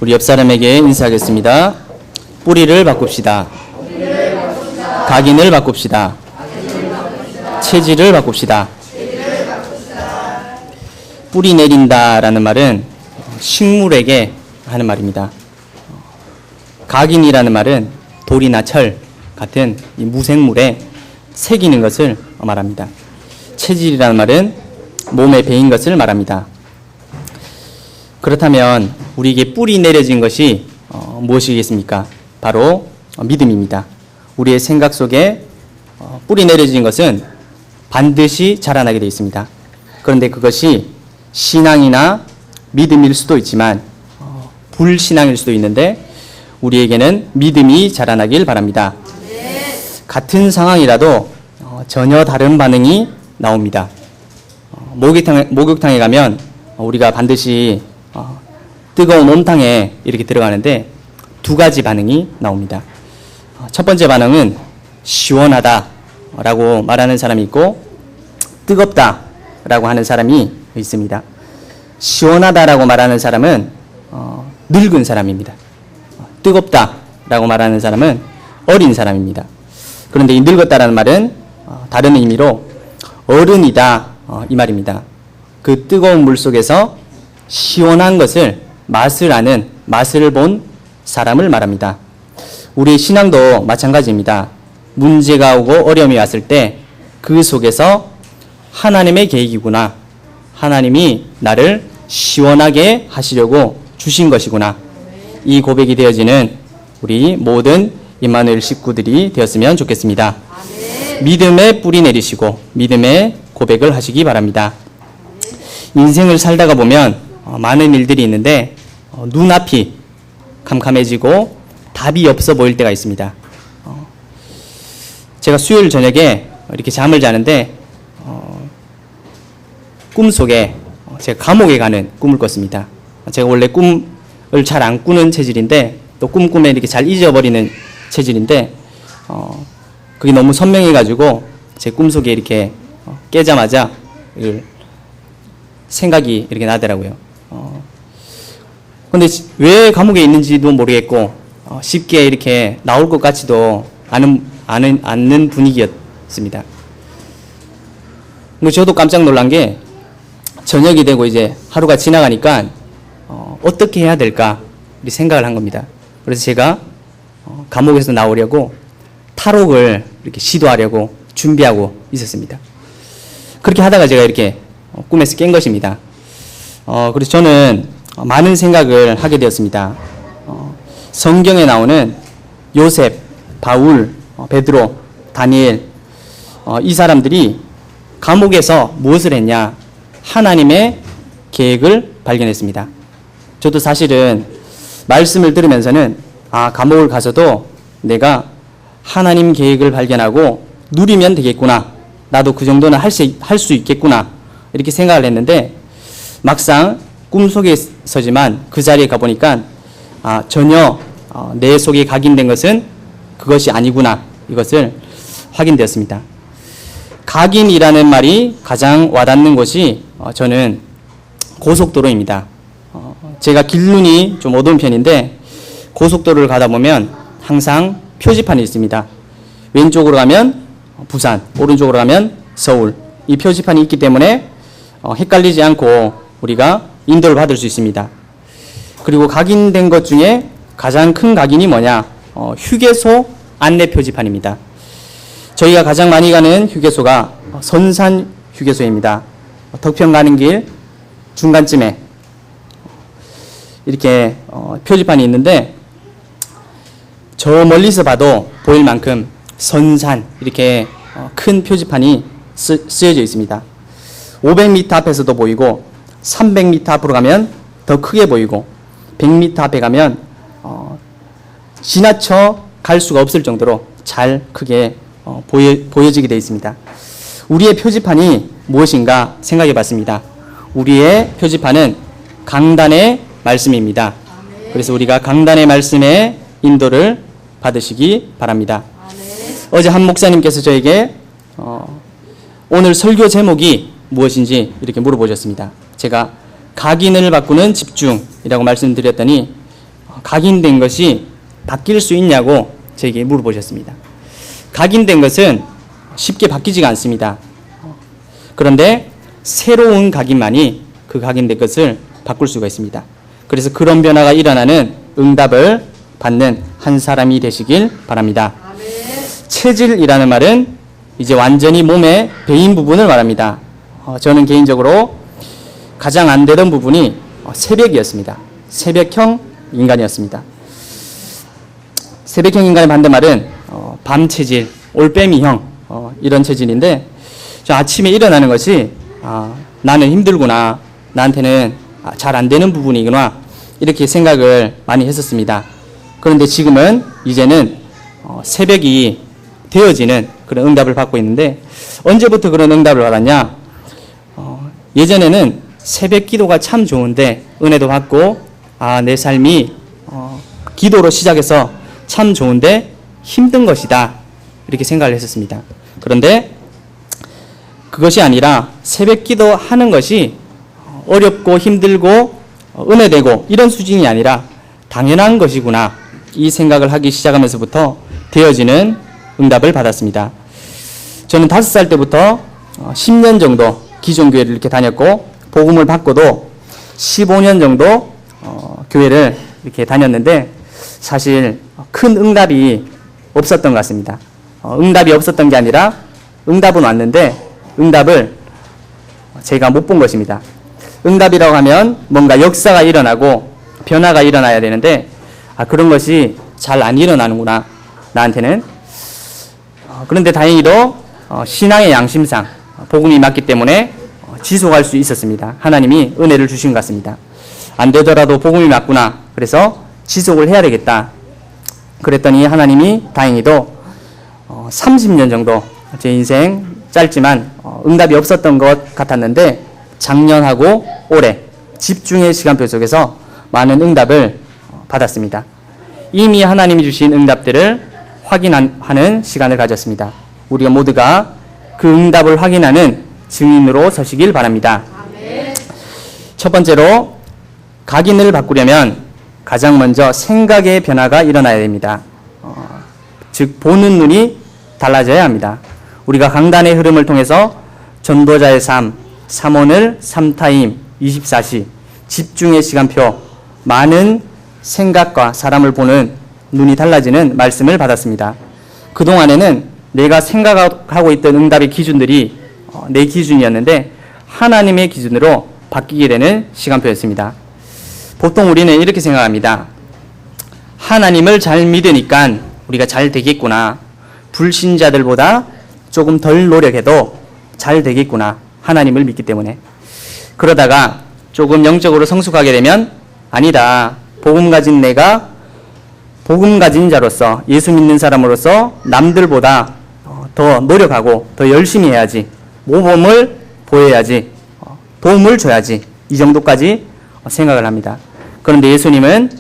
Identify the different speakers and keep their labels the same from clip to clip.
Speaker 1: 우리 옆 사람에게 인사하겠습니다. 뿌리를 바꿉시다. 각인을 바꿉시다. 체질을 바꿉시다. 뿌리 내린다라는 말은 식물에게 하는 말입니다. 각인이라는 말은 돌이나 철 같은 이 무생물에 새기는 것을 말합니다. 체질이라는 말은 몸에 배인 것을 말합니다. 그렇다면 우리에게 뿌리 내려진 것이 무엇이겠습니까? 바로 믿음입니다. 우리의 생각 속에 뿌리 내려진 것은 반드시 자라나게 되어 있습니다. 그런데 그것이 신앙이나 믿음일 수도 있지만 불신앙일 수도 있는데 우리에게는 믿음이 자라나길 바랍니다. 같은 상황이라도 전혀 다른 반응이 나옵니다. 목욕탕에 가면 우리가 반드시 뜨거운 온탕에 이렇게 들어가는데 두 가지 반응이 나옵니다. 첫 번째 반응은 시원하다라고 말하는 사람이 있고 뜨겁다라고 하는 사람이 있습니다. 시원하다라고 말하는 사람은 늙은 사람입니다. 뜨겁다라고 말하는 사람은 어린 사람입니다. 그런데 이 늙었다라는 말은 다른 의미로 어른이다 이 말입니다. 그 뜨거운 물 속에서 시원한 것을 맛을 아는, 맛을 본 사람을 말합니다. 우리의 신앙도 마찬가지입니다. 문제가 오고 어려움이 왔을 때 그 속에서 하나님의 계획이구나, 하나님이 나를 시원하게 하시려고 주신 것이구나, 이 고백이 되어지는 우리 모든 임마누엘 식구들이 되었으면 좋겠습니다. 믿음의 뿌리 내리시고 믿음의 고백을 하시기 바랍니다. 인생을 살다가 보면 많은 일들이 있는데 눈앞이 캄캄해지고 답이 없어 보일 때가 있습니다. 제가 수요일 저녁에 이렇게 잠을 자는데 꿈속에 제가 감옥에 가는 꿈을 꿨습니다. 제가 원래 꿈을 잘 안 꾸는 체질인데 또 꿈에 이렇게 잘 잊어버리는 체질인데 그게 너무 선명해가지고 제 꿈속에 이렇게 깨자마자 생각이 이렇게 나더라고요. 근데 왜 감옥에 있는지도 모르겠고 쉽게 이렇게 나올 것 같지도 않는 분위기였습니다. 근데 저도 깜짝 놀란 게 저녁이 되고 이제 하루가 지나가니까 어떻게 해야 될까 생각을 한 겁니다. 그래서 제가 감옥에서 나오려고 탈옥을 이렇게 시도하려고 준비하고 있었습니다. 그렇게 하다가 제가 이렇게 꿈에서 깬 것입니다. 그래서 저는 많은 생각을 하게 되었습니다. 성경에 나오는 요셉, 바울, 베드로, 다니엘, 이 사람들이 감옥에서 무엇을 했냐? 하나님의 계획을 발견했습니다. 저도 사실은 말씀을 들으면서는 감옥을 가서도 내가 하나님 계획을 발견하고 누리면 되겠구나, 나도 그 정도는 할 수 있겠구나, 이렇게 생각을 했는데 막상 꿈속에서지만 그 자리에 가보니까 전혀 내 속에 각인된 것은 그것이 아니구나, 이것을 확인되었습니다. 각인이라는 말이 가장 와닿는 곳이 저는 고속도로입니다. 제가 길눈이 좀 어두운 편인데 고속도로를 가다 보면 항상 표지판이 있습니다. 왼쪽으로 가면 부산, 오른쪽으로 가면 서울, 이 표지판이 있기 때문에 헷갈리지 않고 우리가 인도를 받을 수 있습니다. 그리고 각인된 것 중에 가장 큰 각인이 뭐냐? 휴게소 안내 표지판입니다. 저희가 가장 많이 가는 휴게소가 선산 휴게소입니다. 덕평 가는 길 중간쯤에 이렇게 표지판이 있는데 저 멀리서 봐도 보일 만큼 선산 이렇게 큰 표지판이 쓰여져 있습니다. 500m 앞에서도 보이고 300m 앞으로 가면 더 크게 보이고 100m 앞에 가면 지나쳐 갈 수가 없을 정도로 잘 크게 보여지게 되어 있습니다. 우리의 표지판이 무엇인가 생각해 봤습니다. 우리의 표지판은 강단의 말씀입니다. 그래서 우리가 강단의 말씀의 인도를 받으시기 바랍니다. 어제 한 목사님께서 저에게 오늘 설교 제목이 무엇인지 이렇게 물어보셨습니다. 제가 각인을 바꾸는 집중이라고 말씀드렸더니 각인된 것이 바뀔 수 있냐고 저에게 물어보셨습니다. 각인된 것은 쉽게 바뀌지가 않습니다. 그런데 새로운 각인만이 그 각인된 것을 바꿀 수가 있습니다. 그래서 그런 변화가 일어나는 응답을 받는 한 사람이 되시길 바랍니다. 체질이라는 말은 이제 완전히 몸의 배인 부분을 말합니다. 저는 개인적으로 가장 안 되던 부분이 새벽이었습니다. 새벽형 인간이었습니다. 새벽형 인간의 반대말은 밤 체질, 올빼미형 이런 체질인데 저 아침에 일어나는 것이 나는 힘들구나, 나한테는 잘 안 되는 부분이구나 이렇게 생각을 많이 했었습니다. 그런데 지금은 이제는 새벽이 되어지는 그런 응답을 받고 있는데 언제부터 그런 응답을 받았냐? 예전에는 새벽 기도가 참 좋은데 은혜도 받고 내 삶이 기도로 시작해서 참 좋은데 힘든 것이다 이렇게 생각을 했었습니다. 그런데 그것이 아니라 새벽 기도하는 것이 어렵고 힘들고 은혜되고 이런 수준이 아니라 당연한 것이구나 이 생각을 하기 시작하면서부터 되어지는 응답을 받았습니다. 저는 5살 때부터 10년 정도 기존교회를 이렇게 다녔고 복음을 받고도 15년 정도 교회를 이렇게 다녔는데 사실 큰 응답이 없었던 것 같습니다. 응답이 없었던 게 아니라 응답은 왔는데 응답을 제가 못 본 것입니다. 응답이라고 하면 뭔가 역사가 일어나고 변화가 일어나야 되는데 그런 것이 잘 안 일어나는구나 나한테는. 그런데 다행히도 신앙의 양심상 복음이 맞기 때문에 지속할 수 있었습니다. 하나님이 은혜를 주신 것 같습니다. 안 되더라도 복음이 맞구나. 그래서 지속을 해야 되겠다. 그랬더니 하나님이 다행히도 30년 정도 제 인생 짧지만 응답이 없었던 것 같았는데 작년하고 올해 집중의 시간표 속에서 많은 응답을 받았습니다. 이미 하나님이 주신 응답들을 확인하는 시간을 가졌습니다. 우리가 모두가 그 응답을 확인하는 증인으로 서시길 바랍니다. 첫 번째로 각인을 바꾸려면 가장 먼저 생각의 변화가 일어나야 됩니다. 즉 보는 눈이 달라져야 합니다. 우리가 강단의 흐름을 통해서 전도자의 삶, 3오늘 3타임 24시 집중의 시간표 많은 생각과 사람을 보는 눈이 달라지는 말씀을 받았습니다. 그동안에는 내가 생각하고 있던 응답의 기준들이 내 기준이었는데 하나님의 기준으로 바뀌게 되는 시간표였습니다. 보통 우리는 이렇게 생각합니다. 하나님을 잘 믿으니까 우리가 잘 되겠구나. 불신자들보다 조금 덜 노력해도 잘 되겠구나. 하나님을 믿기 때문에. 그러다가 조금 영적으로 성숙하게 되면 아니다. 복음 가진 내가 복음 가진 자로서 예수 믿는 사람으로서 남들보다 더 노력하고 더 열심히 해야지. 모범을 보여야지. 도움을 줘야지. 이 정도까지 생각을 합니다. 그런데 예수님은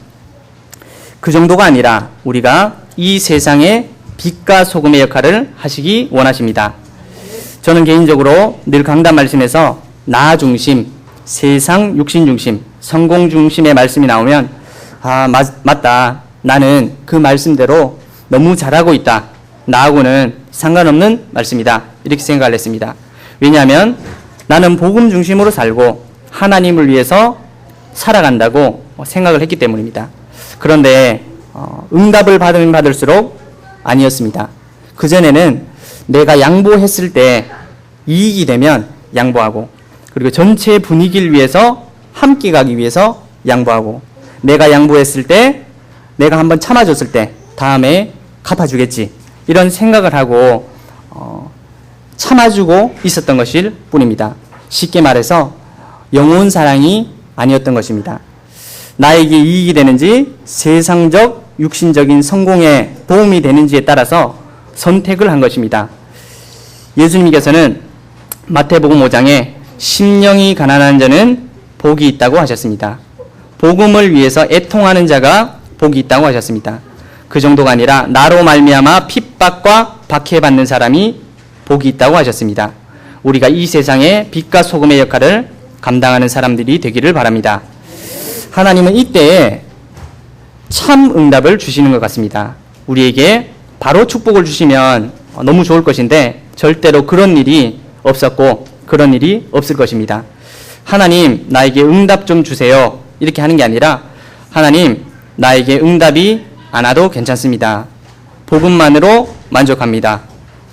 Speaker 1: 그 정도가 아니라 우리가 이 세상의 빛과 소금의 역할을 하시기 원하십니다. 저는 개인적으로 늘 강단 말씀에서 나 중심, 세상 육신 중심, 성공 중심의 말씀이 나오면 맞다. 나는 그 말씀대로 너무 잘하고 있다. 나하고는 상관없는 말씀이다. 이렇게 생각을 했습니다. 왜냐하면 나는 복음 중심으로 살고 하나님을 위해서 살아간다고 생각을 했기 때문입니다. 그런데 응답을 받으면 받을수록 아니었습니다. 그전에는 내가 양보했을 때 이익이 되면 양보하고 그리고 전체 분위기를 위해서 함께 가기 위해서 양보하고 내가 양보했을 때 내가 한번 참아줬을 때 다음에 갚아주겠지 이런 생각을 하고 참아주고 있었던 것일 뿐입니다. 쉽게 말해서 영혼 사랑이 아니었던 것입니다. 나에게 이익이 되는지 세상적 육신적인 성공에 도움이 되는지에 따라서 선택을 한 것입니다. 예수님께서는 마태복음 5장에 심령이 가난한 자는 복이 있다고 하셨습니다. 복음을 위해서 애통하는 자가 복이 있다고 하셨습니다. 그 정도가 아니라 나로 말미암아 핍박과 박해받는 사람이 복이 있다고 하셨습니다. 우리가 이 세상의 빛과 소금의 역할을 감당하는 사람들이 되기를 바랍니다. 하나님은 이때에 참 응답을 주시는 것 같습니다. 우리에게 바로 축복을 주시면 너무 좋을 것인데 절대로 그런 일이 없었고 그런 일이 없을 것입니다. 하나님, 나에게 응답 좀 주세요. 이렇게 하는 게 아니라 하나님, 나에게 응답이 안 와도 괜찮습니다. 복음만으로 만족합니다.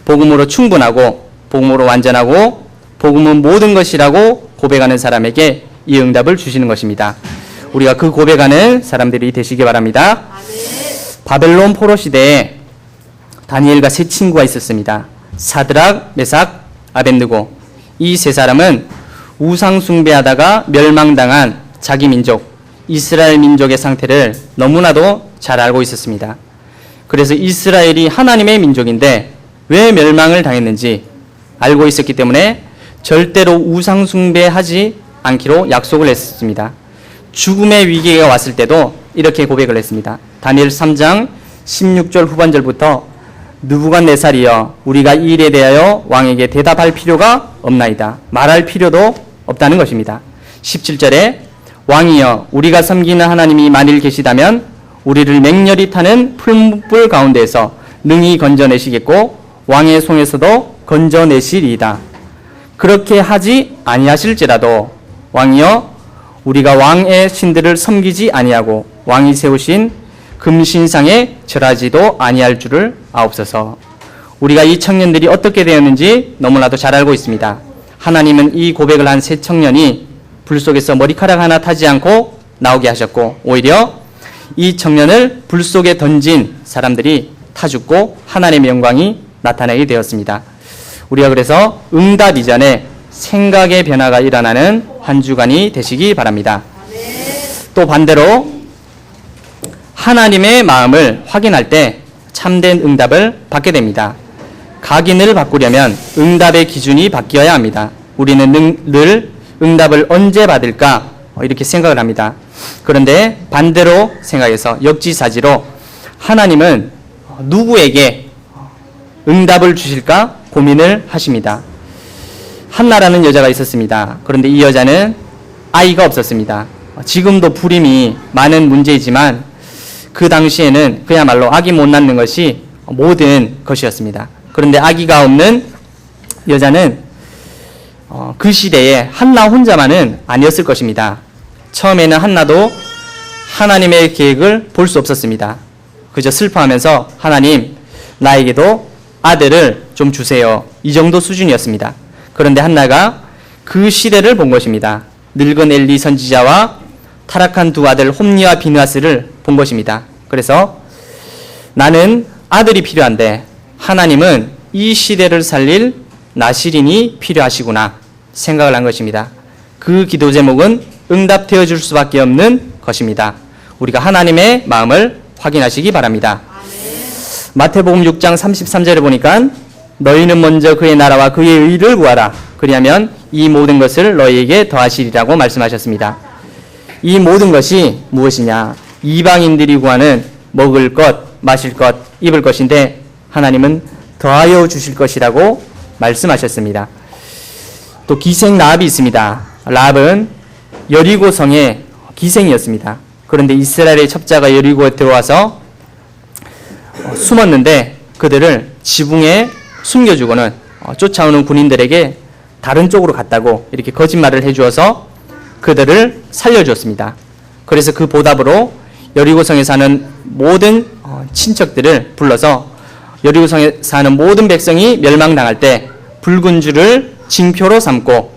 Speaker 1: 복음으로 충분하고 복음으로 완전하고 복음은 모든 것이라고 고백하는 사람에게 이 응답을 주시는 것입니다. 우리가 그 고백하는 사람들이 되시기 바랍니다. 바벨론 포로 시대에 다니엘과 세 친구가 있었습니다. 사드락, 메삭, 아벳느고. 이 세 사람은 우상 숭배하다가 멸망당한 자기 민족, 이스라엘 민족의 상태를 너무나도 잘 알고 있었습니다. 그래서 이스라엘이 하나님의 민족인데 왜 멸망을 당했는지 알고 있었기 때문에 절대로 우상 숭배하지 않기로 약속을 했습니다. 죽음의 위기가 왔을 때도 이렇게 고백을 했습니다. 다니엘 3장 16절 후반절부터 느부갓네살이여, 우리가 이 일에 대하여 왕에게 대답할 필요가 없나이다. 말할 필요도 없다는 것입니다. 17절에 왕이여, 우리가 섬기는 하나님이 만일 계시다면 우리를 맹렬히 타는 풀무불 가운데에서 능히 건져내시겠고 왕의 손에서도 건져내시리이다. 그렇게 하지 아니하실지라도 왕이여, 우리가 왕의 신들을 섬기지 아니하고 왕이 세우신 금신상에 절하지도 아니할 줄을 아옵소서. 우리가 이 청년들이 어떻게 되었는지 너무나도 잘 알고 있습니다. 하나님은 이 고백을 한 세 청년이 불 속에서 머리카락 하나 타지 않고 나오게 하셨고 오히려 이 청년을 불 속에 던진 사람들이 타 죽고 하나님의 영광이 나타나게 되었습니다. 우리가 그래서 응답 이전에 생각의 변화가 일어나는 한 주간이 되시기 바랍니다. 또 반대로 하나님의 마음을 확인할 때 참된 응답을 받게 됩니다. 각인을 바꾸려면 응답의 기준이 바뀌어야 합니다. 우리는 늘 응답을 언제 받을까 이렇게 생각을 합니다. 그런데 반대로 생각해서 역지사지로 하나님은 누구에게 응답을 주실까 고민을 하십니다. 한나라는 여자가 있었습니다. 그런데 이 여자는 아이가 없었습니다. 지금도 불임이 많은 문제이지만 그 당시에는 그야말로 아기 못 낳는 것이 모든 것이었습니다. 그런데 아기가 없는 여자는 그 시대에 한나 혼자만은 아니었을 것입니다. 처음에는 한나도 하나님의 계획을 볼 수 없었습니다. 그저 슬퍼하면서 하나님, 나에게도 아들을 좀 주세요. 이 정도 수준이었습니다. 그런데 한나가 그 시대를 본 것입니다. 늙은 엘리 선지자와 타락한 두 아들 홈니와 비느하스를 본 것입니다. 그래서 나는 아들이 필요한데 하나님은 이 시대를 살릴 나시린이 필요하시구나 생각을 한 것입니다. 그 기도 제목은 응답되어 줄 수밖에 없는 것입니다. 우리가 하나님의 마음을 확인하시기 바랍니다. 마태복음 6장 33절에 보니까 너희는 먼저 그의 나라와 그의 의를 구하라. 그리하면 이 모든 것을 너희에게 더하시리라고 말씀하셨습니다. 이 모든 것이 무엇이냐? 이방인들이 구하는 먹을 것, 마실 것, 입을 것인데 하나님은 더하여 주실 것이라고 말씀하셨습니다. 또 기생 라합이 있습니다. 라합은 여리고성의 기생이었습니다. 그런데 이스라엘의 첩자가 여리고에 들어와서 숨었는데 그들을 지붕에 숨겨주고는 쫓아오는 군인들에게 다른 쪽으로 갔다고 이렇게 거짓말을 해주어서 그들을 살려주었습니다. 그래서 그 보답으로 여리고성에 사는 모든 친척들을 불러서 여리고성에 사는 모든 백성이 멸망당할 때 붉은 줄을 징표로 삼고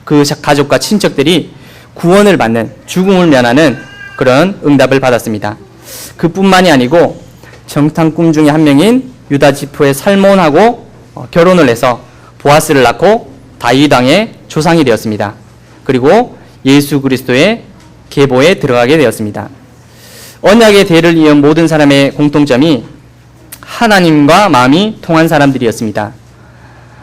Speaker 1: 그 가족과 친척들이 구원을 받는, 죽음을 면하는 그런 응답을 받았습니다. 그뿐만이 아니고 정탐 꿈 중에 한 명인 유다 지파의 살몬하고 결혼을 해서 보아스를 낳고 다윗 왕의 조상이 되었습니다. 그리고 예수 그리스도의 계보에 들어가게 되었습니다. 언약의 대를 이은 모든 사람의 공통점이 하나님과 마음이 통한 사람들이었습니다.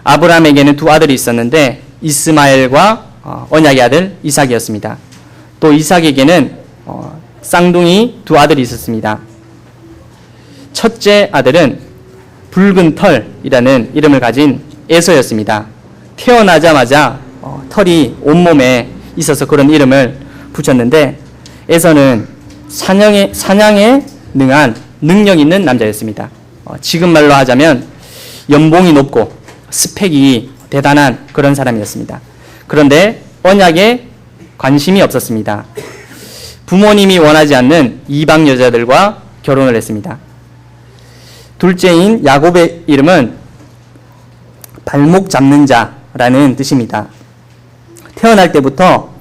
Speaker 1: 아브라함에게는 두 아들이 있었는데 이스마엘과 언약의 아들 이삭이었습니다. 또 이삭에게는 쌍둥이 두 아들이 있었습니다. 첫째 아들은 붉은 털이라는 이름을 가진 에서였습니다. 태어나자마자 털이 온몸에 있어서 그런 이름을 붙였는데 에서는 사냥에 능한 능력 있는 남자였습니다. 지금 말로 하자면 연봉이 높고 스펙이 대단한 그런 사람이었습니다. 그런데 언약에 관심이 없었습니다. 부모님이 원하지 않는 이방 여자들과 결혼을 했습니다. 둘째인 야곱의 이름은 발목 잡는 자라는 뜻입니다. 태어날 때부터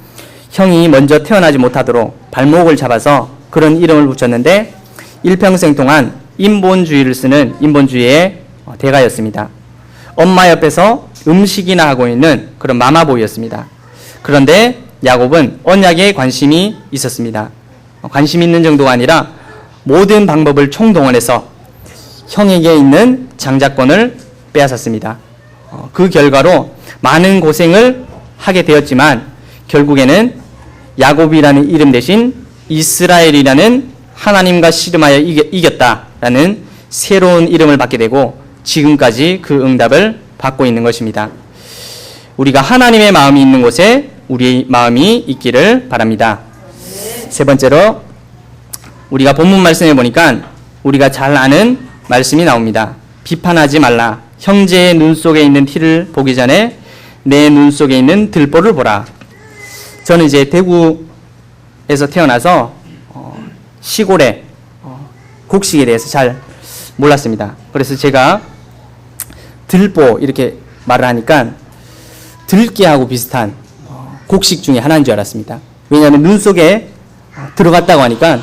Speaker 1: 형이 먼저 태어나지 못하도록 발목을 잡아서 그런 이름을 붙였는데 일평생 동안 인본주의를 쓰는 인본주의의 대가였습니다. 엄마 옆에서 음식이나 하고 있는 그런 마마보이였습니다. 그런데 야곱은 언약에 관심이 있었습니다. 관심 있는 정도가 아니라 모든 방법을 총동원해서 형에게 있는 장자권을 빼앗았습니다. 그 결과로 많은 고생을 하게 되었지만 결국에는 야곱이라는 이름 대신 이스라엘이라는 하나님과 씨름하여 이겼다라는 새로운 이름을 받게 되고 지금까지 그 응답을 받고 있는 것입니다. 우리가 하나님의 마음이 있는 곳에 우리 마음이 있기를 바랍니다. 세 번째로 우리가 본문 말씀에 보니까 우리가 잘 아는 말씀이 나옵니다. 비판하지 말라. 형제의 눈 속에 있는 티를 보기 전에 내 눈 속에 있는 들보를 보라. 저는 이제 대구에서 태어나서 시골의 곡식에 대해서 잘 몰랐습니다. 그래서 제가 들보 이렇게 말을 하니까 들깨하고 비슷한 곡식 중에 하나인 줄 알았습니다. 왜냐하면 눈 속에 들어갔다고 하니까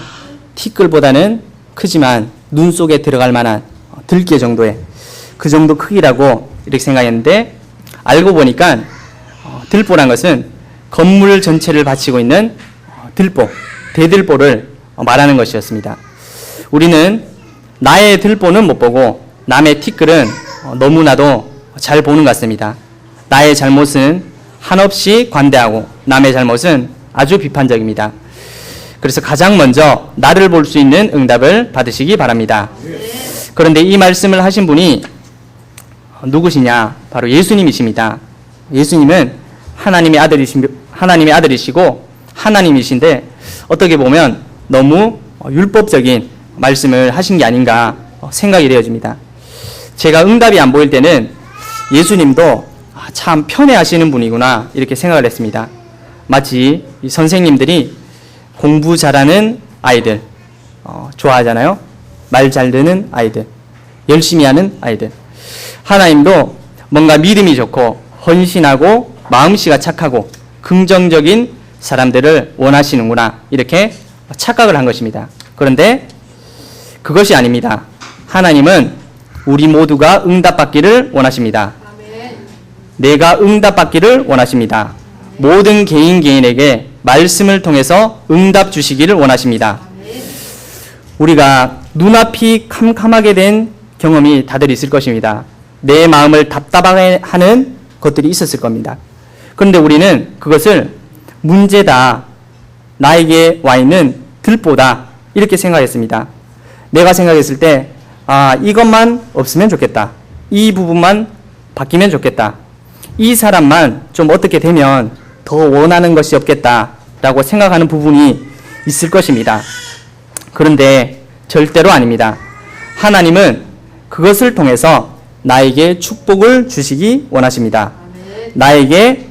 Speaker 1: 티끌보다는 크지만 눈 속에 들어갈 만한 들깨 정도의 그 정도 크기라고 이렇게 생각했는데 알고 보니까 들보란 것은 건물 전체를 바치고 있는 들보, 대들보를 말하는 것이었습니다. 우리는 나의 들보는 못 보고 남의 티끌은 너무나도 잘 보는 것 같습니다. 나의 잘못은 한없이 관대하고 남의 잘못은 아주 비판적입니다. 그래서 가장 먼저 나를 볼 수 있는 응답을 받으시기 바랍니다. 그런데 이 말씀을 하신 분이 누구시냐? 바로 예수님이십니다. 예수님은 하나님의 아들이시고 하나님이신데 어떻게 보면 너무 율법적인 말씀을 하신 게 아닌가 생각이 되어집니다. 제가 응답이 안 보일 때는 예수님도 참 편애하시는 분이구나 이렇게 생각을 했습니다. 마치 이 선생님들이 공부 잘하는 아이들 좋아하잖아요. 말 잘 듣는 아이들, 열심히 하는 아이들. 하나님도 뭔가 믿음이 좋고 헌신하고 마음씨가 착하고 긍정적인 사람들을 원하시는구나 이렇게 착각을 한 것입니다. 그런데 그것이 아닙니다. 하나님은 우리 모두가 응답받기를 원하십니다. 내가 응답받기를 원하십니다. 모든 개인에게 말씀을 통해서 응답 주시기를 원하십니다. 우리가 눈앞이 캄캄하게 된 경험이 다들 있을 것입니다. 내 마음을 답답하게 하는 것들이 있었을 겁니다. 그런데 우리는 그것을 문제다, 나에게 와 있는 들보다 이렇게 생각했습니다. 내가 생각했을 때 이것만 없으면 좋겠다. 이 부분만 바뀌면 좋겠다. 이 사람만 좀 어떻게 되면 더 원하는 것이 없겠다라고 생각하는 부분이 있을 것입니다. 그런데 절대로 아닙니다. 하나님은 그것을 통해서 나에게 축복을 주시기 원하십니다. 나에게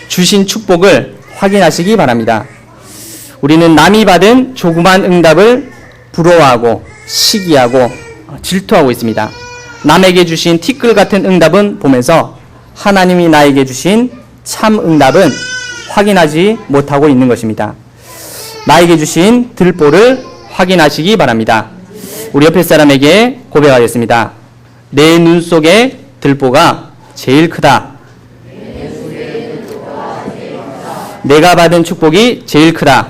Speaker 1: 주신 축복을 확인하시기 바랍니다. 우리는 남이 받은 조그만 응답을 부러워하고 시기하고 질투하고 있습니다. 남에게 주신 티끌 같은 응답은 보면서 하나님이 나에게 주신 참 응답은 확인하지 못하고 있는 것입니다. 나에게 주신 들보를 확인하시기 바랍니다. 우리 옆에 사람에게 고백하겠습니다. 내 눈 속에 들보가 제일 크다. 내가 받은 축복이 제일 크다.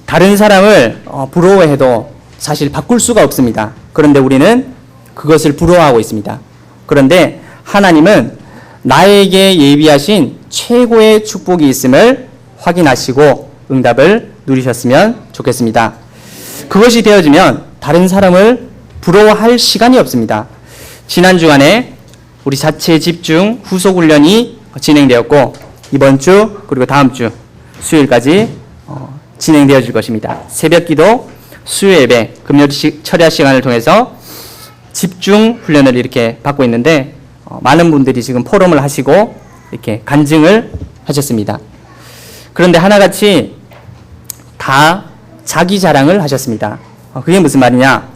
Speaker 1: 다른 사람을 부러워해도 사실 바꿀 수가 없습니다. 그런데 우리는 그것을 부러워하고 있습니다. 그런데 하나님은 나에게 예비하신 최고의 축복이 있음을 확인하시고 응답을 누리셨으면 좋겠습니다. 그것이 되어지면 다른 사람을 부러워할 시간이 없습니다. 지난 주간에 우리 자체 집중 후속 훈련이 진행되었고 이번 주 그리고 다음 주 수요일까지 진행되어질 것입니다. 새벽기도, 수요예배, 금요 철야 시간을 통해서 집중 훈련을 이렇게 받고 있는데 많은 분들이 지금 포럼을 하시고 이렇게 간증을 하셨습니다. 그런데 하나같이 다 자기 자랑을 하셨습니다. 그게 무슨 말이냐?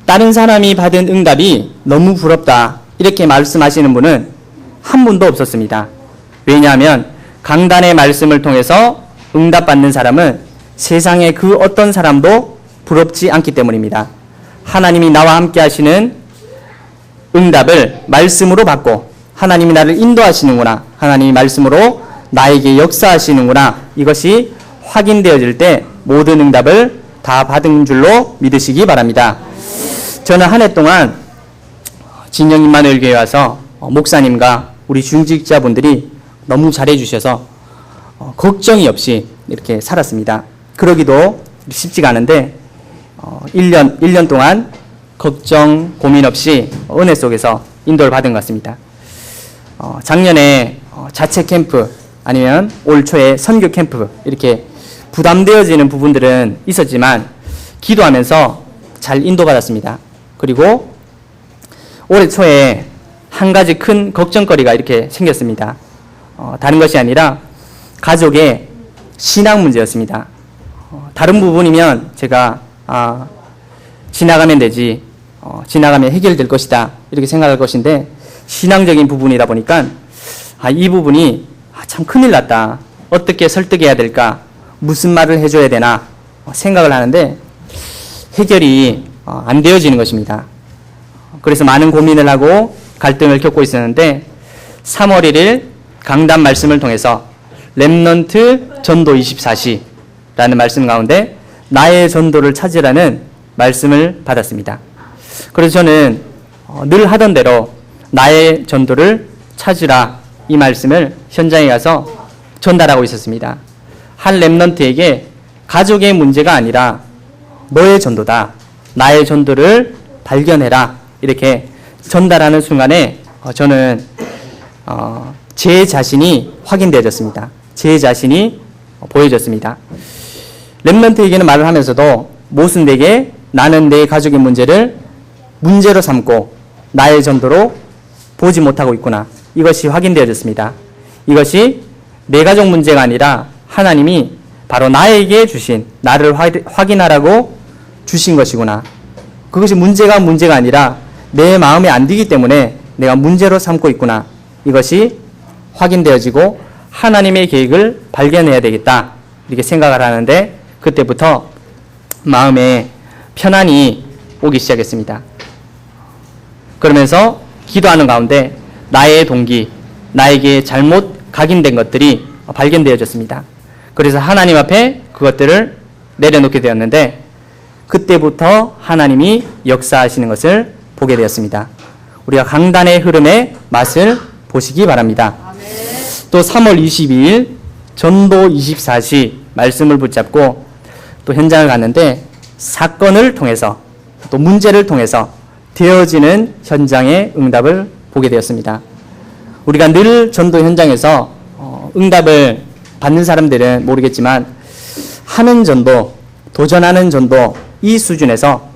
Speaker 1: 다른 사람이 받은 응답이 너무 부럽다 이렇게 말씀하시는 분은 한 분도 없었습니다. 왜냐하면 강단의 말씀을 통해서 응답받는 사람은 세상의 그 어떤 사람도 부럽지 않기 때문입니다. 하나님이 나와 함께 하시는 응답을 말씀으로 받고 하나님이 나를 인도하시는구나, 하나님이 말씀으로 나에게 역사하시는구나, 이것이 확인되어질 때 모든 응답을 다 받은 줄로 믿으시기 바랍니다. 저는 한 해 동안 진영 임마누엘 교회에 와서 목사님과 우리 중직자분들이 너무 잘해주셔서 걱정이 없이 이렇게 살았습니다. 그러기도 쉽지가 않은데 1년 동안 걱정, 고민 없이 은혜 속에서 인도를 받은 것 같습니다. 작년에 자체 캠프 아니면 올 초에 선교 캠프 이렇게 부담되어지는 부분들은 있었지만 기도하면서 잘 인도받았습니다. 그리고 올해 초에 한 가지 큰 걱정거리가 이렇게 생겼습니다. 다른 것이 아니라 가족의 신앙 문제였습니다. 다른 부분이면 제가 지나가면 되지, 지나가면 해결될 것이다 이렇게 생각할 것인데 신앙적인 부분이다 보니까 이 부분이 참 큰일 났다, 어떻게 설득해야 될까, 무슨 말을 해줘야 되나 생각을 하는데 해결이 안 되어지는 것입니다. 그래서 많은 고민을 하고 갈등을 겪고 있었는데 3월 1일 강단 말씀을 통해서 렘넌트 전도 24시라는 말씀 가운데 나의 전도를 찾으라는 말씀을 받았습니다. 그래서 저는 늘 하던 대로 나의 전도를 찾으라 이 말씀을 현장에 가서 전달하고 있었습니다. 한 렘넌트에게 가족의 문제가 아니라 너의 전도다, 나의 전도를 발견해라 이렇게 전달하는 순간에 저는 제 자신이 확인되어졌습니다. 제 자신이 보여졌습니다. 렘넌트에게는 말을 하면서도 모순되게 나는 내 가족의 문제를 문제로 삼고 나의 전도로 보지 못하고 있구나, 이것이 확인되어졌습니다. 이것이 내 가족 문제가 아니라 하나님이 바로 나에게 주신, 나를 확인하라고 주신 것이구나. 그것이 문제가 아니라 내 마음에 안 들기 때문에 내가 문제로 삼고 있구나. 이것이 확인되어지고 하나님의 계획을 발견해야 되겠다 이렇게 생각을 하는데 그때부터 마음에 편안이 오기 시작했습니다. 그러면서 기도하는 가운데 나의 동기, 나에게 잘못 각인된 것들이 발견되어졌습니다. 그래서 하나님 앞에 그것들을 내려놓게 되었는데 그때부터 하나님이 역사하시는 것을 보게 되었습니다. 우리가 강단의 흐름의 맛을 보시기 바랍니다. 또 3월 22일 전도 24시 말씀을 붙잡고 또 현장을 갔는데 사건을 통해서 또 문제를 통해서 되어지는 현장의 응답을 보게 되었습니다. 우리가 늘 전도 현장에서 응답을 받는 사람들은 모르겠지만 하는 전도, 도전하는 전도 이 수준에서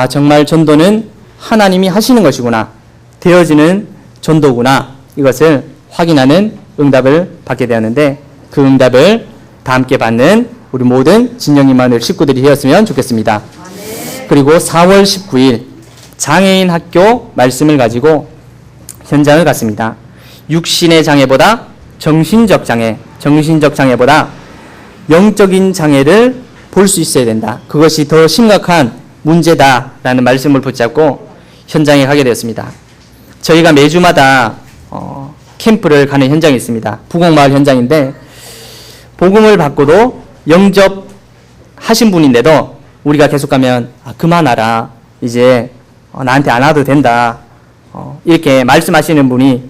Speaker 1: 정말 전도는 하나님이 하시는 것이구나, 되어지는 전도구나, 이것을 확인하는 응답을 받게 되었는데 그 응답을 다 함께 받는 우리 모든 진영 임마누엘 식구들이 되었으면 좋겠습니다. 그리고 4월 19일 장애인 학교 말씀을 가지고 현장을 갔습니다. 육신의 장애보다 정신적 장애보다 영적인 장애를 볼 수 있어야 된다, 그것이 더 심각한 문제다라는 말씀을 붙잡고 현장에 가게 되었습니다. 저희가 매주마다 캠프를 가는 현장이 있습니다. 부곡마을 현장인데 복음을 받고도 영접하신 분인데도 우리가 계속 가면 그만하라, 이제 나한테 안 와도 된다 이렇게 말씀하시는 분이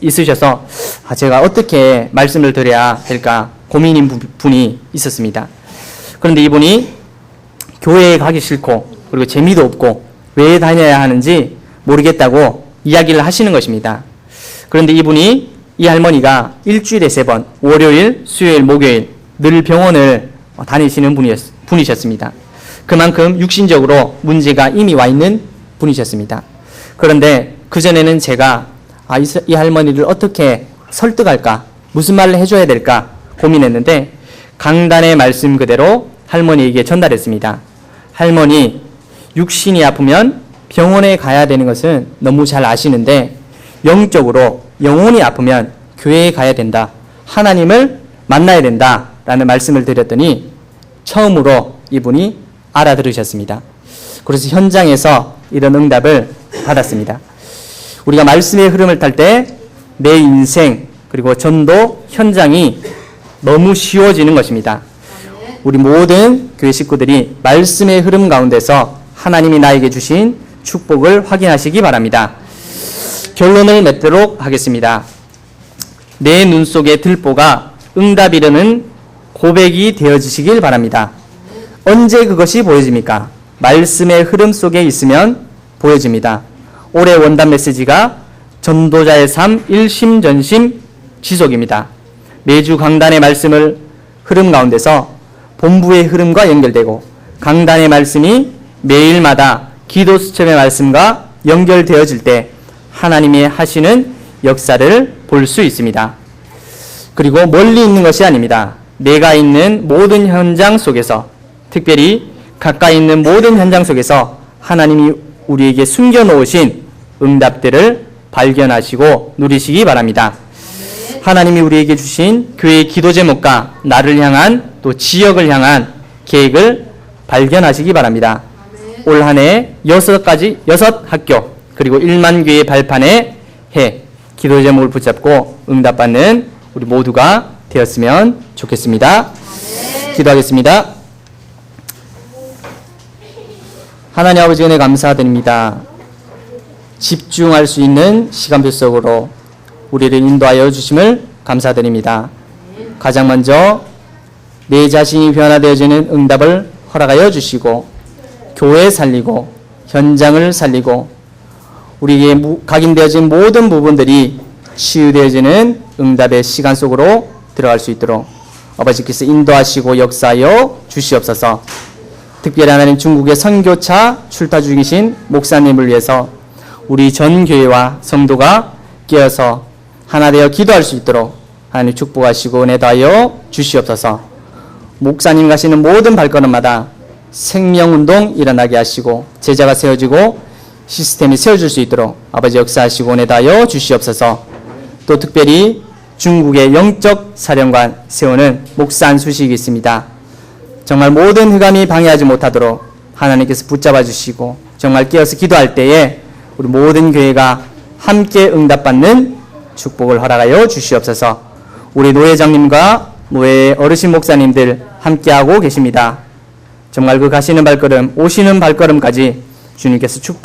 Speaker 1: 있으셔서 제가 어떻게 말씀을 드려야 될까 고민인 분이 있었습니다. 그런데 이분이 교회에 가기 싫고 그리고 재미도 없고 왜 다녀야 하는지 모르겠다고 이야기를 하시는 것입니다. 그런데 이분이 이 할머니가 일주일에 3번, 월요일, 수요일, 목요일 늘 병원을 다니시는 분이셨습니다. 그만큼 육신적으로 문제가 이미 와 있는 분이셨습니다. 그런데 그전에는 제가 이 할머니를 어떻게 설득할까, 무슨 말을 해줘야 될까 고민했는데 강단의 말씀 그대로 할머니에게 전달했습니다. 할머니, 육신이 아프면 병원에 가야 되는 것은 너무 잘 아시는데 영적으로 영혼이 아프면 교회에 가야 된다. 하나님을 만나야 된다. 라는 말씀을 드렸더니 처음으로 이분이 알아들으셨습니다. 그래서 현장에서 이런 응답을 받았습니다. 우리가 말씀의 흐름을 탈 때 내 인생 그리고 전도 현장이 너무 쉬워지는 것입니다. 우리 모든 교회 식구들이 말씀의 흐름 가운데서 하나님이 나에게 주신 축복을 확인하시기 바랍니다. 결론을 맺도록 하겠습니다. 내 눈 속의 들보가 응답이라는 고백이 되어지시길 바랍니다. 언제 그것이 보여집니까? 말씀의 흐름 속에 있으면 보여집니다. 올해 원단 메시지가 전도자의 삶 일심전심 지속입니다. 매주 강단의 말씀을 흐름 가운데서 본부의 흐름과 연결되고 강단의 말씀이 매일마다 기도 수첩의 말씀과 연결되어질 때 하나님이 하시는 역사를 볼 수 있습니다. 그리고 멀리 있는 것이 아닙니다. 내가 있는 모든 현장 속에서, 특별히 가까이 있는 모든 현장 속에서 하나님이 우리에게 숨겨놓으신 응답들을 발견하시고 누리시기 바랍니다. 하나님이 우리에게 주신 교회의 기도 제목과 나를 향한 또 지역을 향한 계획을 발견하시기 바랍니다. 올 한 해 6학교 그리고 1만 교회 발판의 해 기도 제목을 붙잡고 응답받는 우리 모두가 되었으면 좋겠습니다. 기도하겠습니다. 하나님 아버지 은혜 감사드립니다. 집중할 수 있는 시간표 속으로 우리를 인도하여 주심을 감사드립니다. 가장 먼저 내 자신이 변화되어지는 응답을 허락하여 주시고 교회 살리고 현장을 살리고 우리에게 각인되어진 모든 부분들이 치유되어지는 응답의 시간 속으로 들어갈 수 있도록 아버지께서 인도하시고 역사하여 주시옵소서. 특별히 하나님 중국의 선교차 출타 중이신 목사님을 위해서 우리 전 교회와 성도가 깨어서 하나 되어 기도할 수 있도록 하나님 축복하시고 은혜 더하여 주시옵소서. 목사님 가시는 모든 발걸음마다 생명운동 일어나게 하시고 제자가 세워지고 시스템이 세워질 수 있도록 아버지 역사하시고 은혜 더하여 주시옵소서. 또 특별히 중국의 영적 사령관 세우는 목사 안수식이 있습니다. 정말 모든 흑암이 방해하지 못하도록 하나님께서 붙잡아 주시고 정말 깨어서 기도할 때에 우리 모든 교회가 함께 응답받는 축복을 허락하여 주시옵소서. 우리 노회장님과 노회 어르신 목사님들 함께하고 계십니다. 정말 그 가시는 발걸음, 오시는 발걸음까지 주님께서 축복